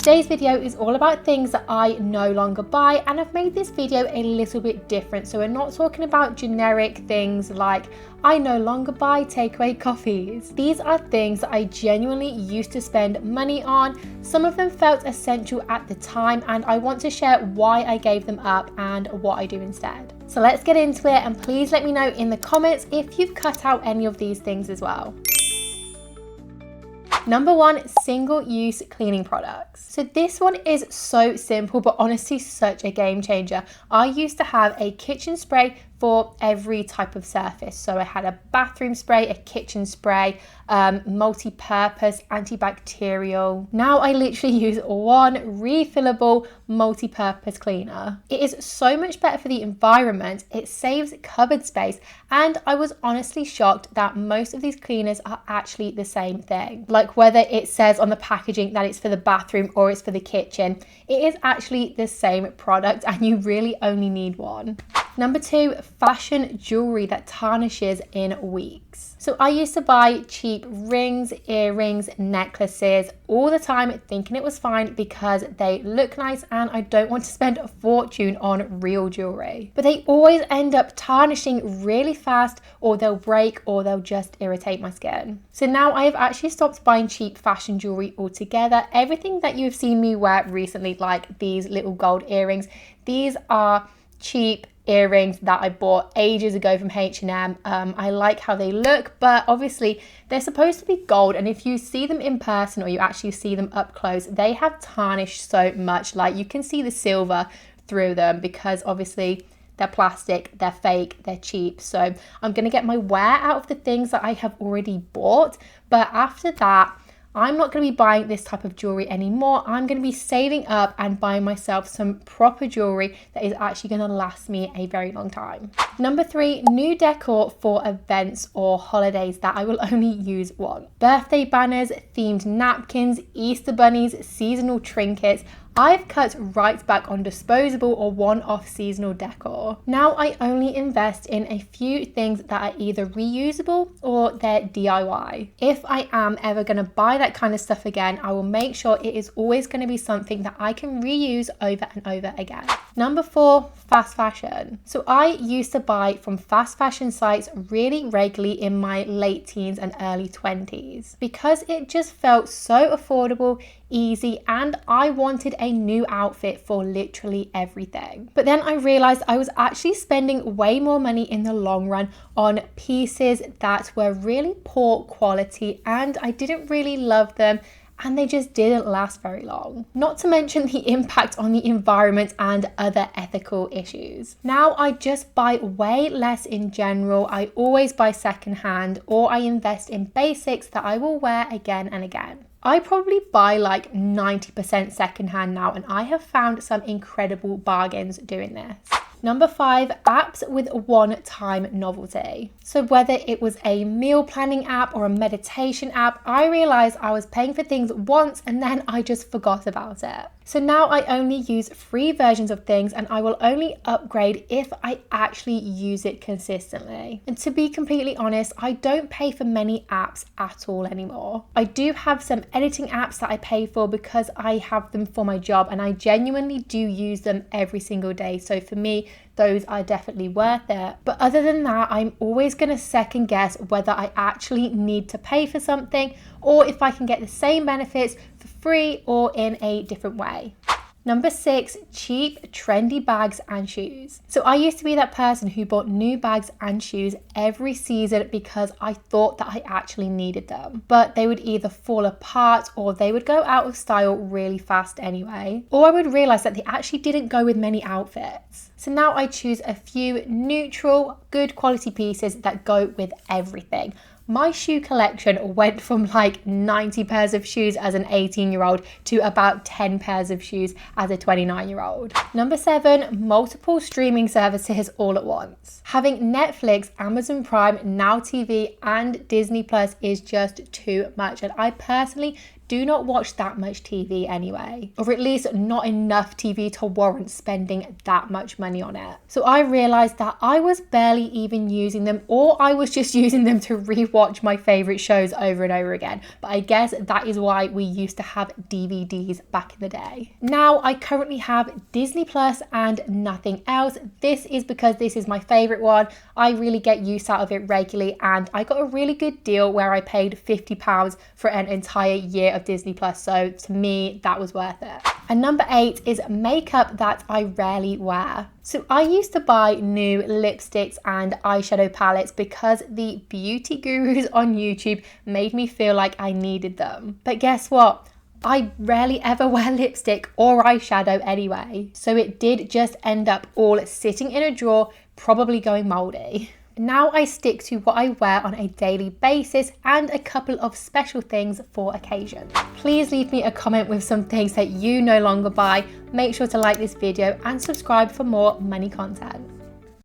Today's video is all about things that I no longer buy, and I've made this video a little bit different. So we're not talking about generic things like I no longer buy takeaway coffees. These are things that I genuinely used to spend money on. Some of them felt essential at the time, and I want to share why I gave them up and what I do instead. So let's get into it, and please let me know in the comments if you've cut out any of these things as well. Number 1, single-use cleaning products. So this one is so simple, but honestly such a game changer. I used to have a kitchen spray for every type of surface. So I had a bathroom spray, a kitchen spray, multi-purpose, antibacterial. Now I literally use one refillable multi-purpose cleaner. It is so much better for the environment, it saves cupboard space, and I was honestly shocked that most of these cleaners are actually the same thing. Like whether it says on the packaging that it's for the bathroom or it's for the kitchen, it is actually the same product and you really only need one. Number 2, fashion jewelry that tarnishes in weeks. So I used to buy cheap rings, earrings, necklaces all the time thinking it was fine because they look nice and I don't want to spend a fortune on real jewelry. But they always end up tarnishing really fast, or they'll break, or they'll just irritate my skin. So now I have actually stopped buying cheap fashion jewelry altogether. Everything that you've seen me wear recently, like these little gold earrings, these are cheap earrings that I bought ages ago from H&M. I like how they look, but obviously they're supposed to be gold, and if you see them in person or you actually see them up close, they have tarnished so much. Like you can see the silver through them because obviously they're plastic, they're fake, they're cheap. So I'm gonna get my wear out of the things that I have already bought, but after that I'm not going to be buying this type of jewelry anymore. I'm going to be saving up and buying myself some proper jewelry that is actually going to last me a very long time. Number 3, new decor for events or holidays that I will only use once. Birthday banners, themed napkins, Easter bunnies, seasonal trinkets. I've cut right back on disposable or one-off seasonal decor. Now I only invest in a few things that are either reusable or they're DIY. If I am ever going to buy that kind of stuff again, I will make sure it is always going to be something that I can reuse over and over again. Number 4, fast fashion. So I used to buy from fast fashion sites really regularly in my late teens and early 20s because it just felt so affordable, easy, and I wanted a new outfit for literally everything. But then I realized I was actually spending way more money in the long run on pieces that were really poor quality and I didn't really love them, and they just didn't last very long. Not to mention the impact on the environment and other ethical issues. Now I just buy way less in general. I always buy secondhand, or I invest in basics that I will wear again and again. I probably buy like 90% secondhand now, and I have found some incredible bargains doing this. Number 5, apps with one-time novelty. So whether it was a meal planning app or a meditation app, I realized I was paying for things once and then I just forgot about it. So now I only use free versions of things, and I will only upgrade if I actually use it consistently. And to be completely honest, I don't pay for many apps at all anymore. I do have some editing apps that I pay for because I have them for my job and I genuinely do use them every single day. So for me, those are definitely worth it. But other than that, I'm always going to second guess whether I actually need to pay for something or if I can get the same benefits for free or in a different way. Number 6, cheap, trendy bags and shoes. So I used to be that person who bought new bags and shoes every season because I thought that I actually needed them. But they would either fall apart or they would go out of style really fast anyway. Or I would realize that they actually didn't go with many outfits. So now I choose a few neutral, good quality pieces that go with everything. My shoe collection went from like 90 pairs of shoes as an 18-year-old to about 10 pairs of shoes as a 29-year-old. Number 7, multiple streaming services all at once. Having Netflix, Amazon Prime, Now TV, and Disney Plus is just too much, and I personally do not watch that much TV anyway, or at least not enough TV to warrant spending that much money on it. So I realized that I was barely even using them, or I was just using them to rewatch my favorite shows over and over again. But I guess that is why we used to have DVDs back in the day. Now I currently have Disney Plus and nothing else. This is because this is my favorite one. I really get use out of it regularly, and I got a really good deal where I paid £50 for an entire year of Disney Plus. So to me, that was worth it. And number 8 is makeup that I rarely wear. So I used to buy new lipsticks and eyeshadow palettes because the beauty gurus on YouTube made me feel like I needed them. But guess what? I rarely ever wear lipstick or eyeshadow anyway. So it did just end up all sitting in a drawer, probably going moldy. Now I stick to what I wear on a daily basis and a couple of special things for occasions. Please leave me a comment with some things that you no longer buy. Make sure to like this video and subscribe for more money content.